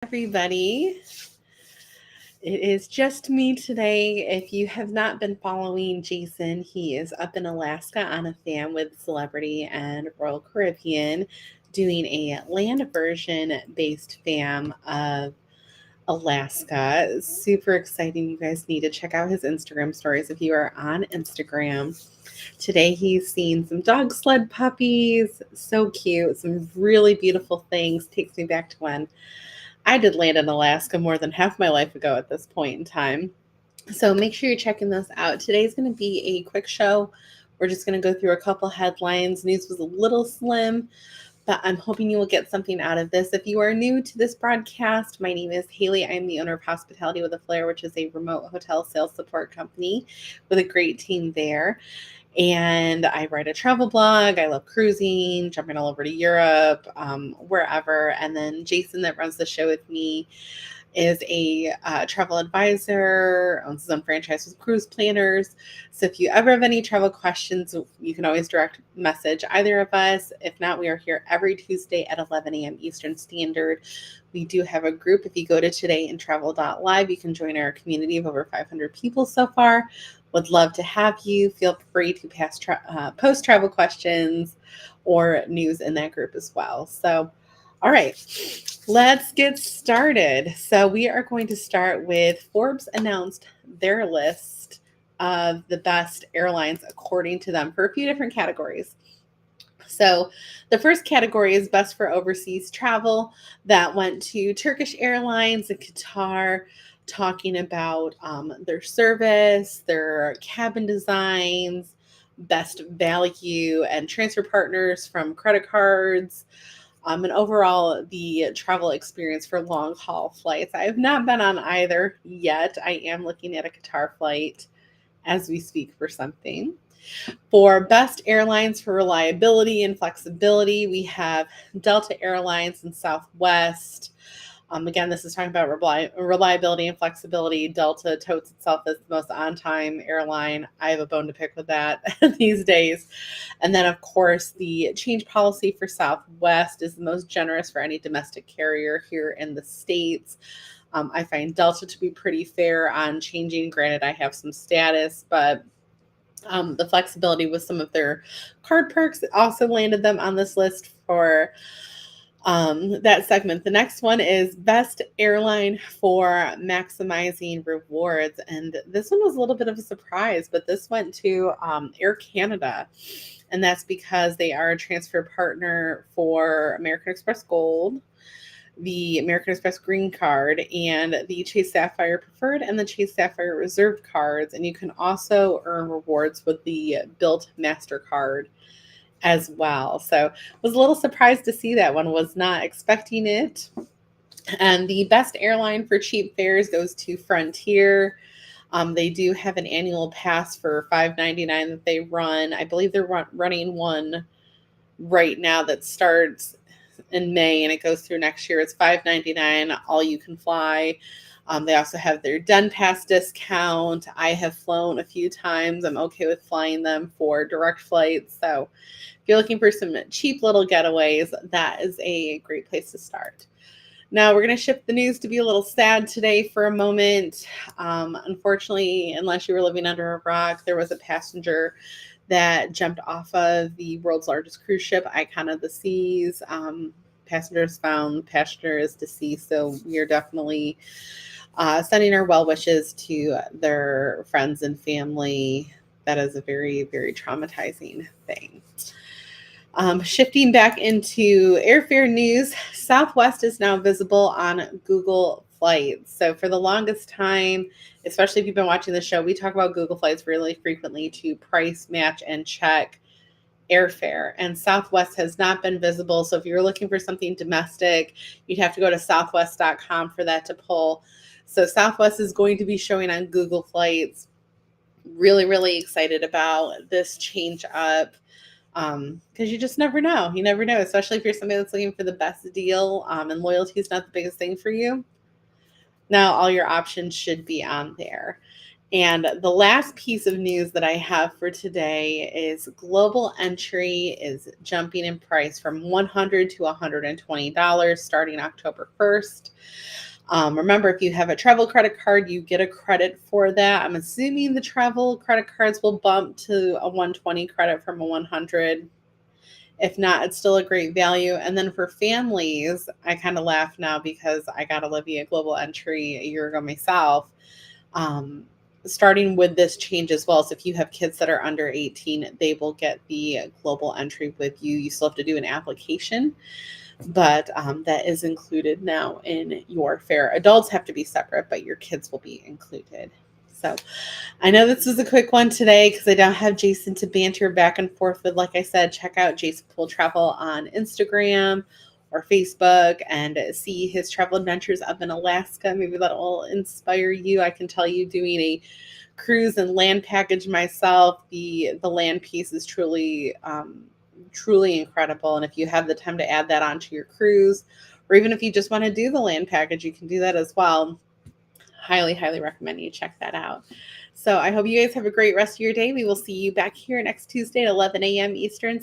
Everybody. It is just me today. If you have not been following Jason, he is up in Alaska on a fam with Celebrity and Royal Caribbean doing a land version based fam of Alaska. Super exciting. You guys need to check out his Instagram stories if you are on Instagram. Today he's seen some dog sled puppies. So cute. Some really beautiful things. Takes me back to when I did land in Alaska more than half my life ago at this point in time. So make sure you're checking this out. Today's going to be a quick show. We're just going to go through a couple headlines. News was a little slim, but I'm hoping you will get something out of this. If you are new to this broadcast, my name is Haley. I'm the owner of Hospitality with a Flair, which is a remote hotel sales support company with a great team there. And I write a travel blog. I love cruising, jumping all over to Europe, wherever. And then Jason, that runs the show with me, is a travel advisor, owns his own franchise with cruise planners. So if you ever have any travel questions, you can always direct message either of us. If not, we are here every Tuesday at 11 a.m. Eastern Standard. We do have a group. If you go to todayintravel.live, you can join our community of over 500 people so far. Would love to have you. Feel free to post travel questions or news in that group as well. So, all right, let's get started. So we are going to start with Forbes announced their list of the best airlines according to them for a few different categories. So the first category is best for overseas travel. That went to Turkish Airlines and Qatar, talking about their service, their cabin designs, best value and transfer partners from credit cards, and overall the travel experience for long haul flights. I have not been on either yet. I am looking at a Qatar flight as we speak for something. For best airlines for reliability and flexibility, we have Delta Airlines and Southwest. Again, this is talking about reliability and flexibility. Delta totes itself as the most on-time airline. I have a bone to pick with that these days. And then, of course, the change policy for Southwest is the most generous for any domestic carrier here in the States. I find Delta to be pretty fair on changing. Granted, I have some status, but the flexibility with some of their card perks also landed them on this list for that segment. The next one is best airline for maximizing rewards. And this one was a little bit of a surprise, but this went to Air Canada. And that's because they are a transfer partner for American Express Gold, the American Express Green Card, and the Chase Sapphire Preferred and the Chase Sapphire Reserved cards. And you can also earn rewards with the Built MasterCard as well. So was a little surprised to see that one. Was not expecting it. And the best airline for cheap fares goes to Frontier. They do have an annual pass for $5.99 that they run. I believe they're running one right now that starts in May and it goes through next year. It's $5.99, all you can fly. They also have their Den Pass discount. I have flown a few times. I'm okay with flying them for direct flights. So if you're looking for some cheap little getaways, that is a great place to start. Now we're going to shift the news to be a little sad today for a moment. Unfortunately, unless you were living under a rock, there was a passenger that jumped off of the world's largest cruise ship, Icon of the Seas. Passengers found, passenger is deceased, so we are definitely sending our well wishes to their friends and family. That is a very, very traumatizing thing. Shifting back into airfare news, Southwest is now visible on Google Flights. So for the longest time, especially if you've been watching the show, we talk about Google Flights really frequently to price, match, and check airfare. And Southwest has not been visible. So if you're looking for something domestic, you'd have to go to southwest.com for that to pull. So Southwest is going to be showing on Google Flights. Really, really excited about this change up. Because you just never know. You never know, especially if you're somebody that's looking for the best deal, and loyalty is not the biggest thing for you. Now all your options should be on there. And the last piece of news that I have for today is global entry is jumping in price from $100 to $120 starting October 1st. Remember, if you have a travel credit card, you get a credit for that. I'm assuming the travel credit cards will bump to a 120 credit from a 100. If not, it's still a great value. And then for families, I kind of laugh now because I got Olivia global entry a year ago myself. Um, Starting with this change as well. So if you have kids that are under 18, they will get the global entry with you. You still have to do an application, but that is included now in your fare. Adults have to be separate, but your kids will be included. So I know this was a quick one today because I don't have Jason to banter back and forth with. Like I said, check out Jason Pool Travel on Instagram or Facebook and see his travel adventures up in Alaska. Maybe that will inspire you. I can tell you, doing a cruise and land package myself, the land piece is truly incredible. And if you have the time to add that onto your cruise, or even if you just want to do the land package, you can do that as well. Highly recommend you check that out. So I hope you guys have a great rest of your day. We will see you back here next Tuesday at 11 a.m. Eastern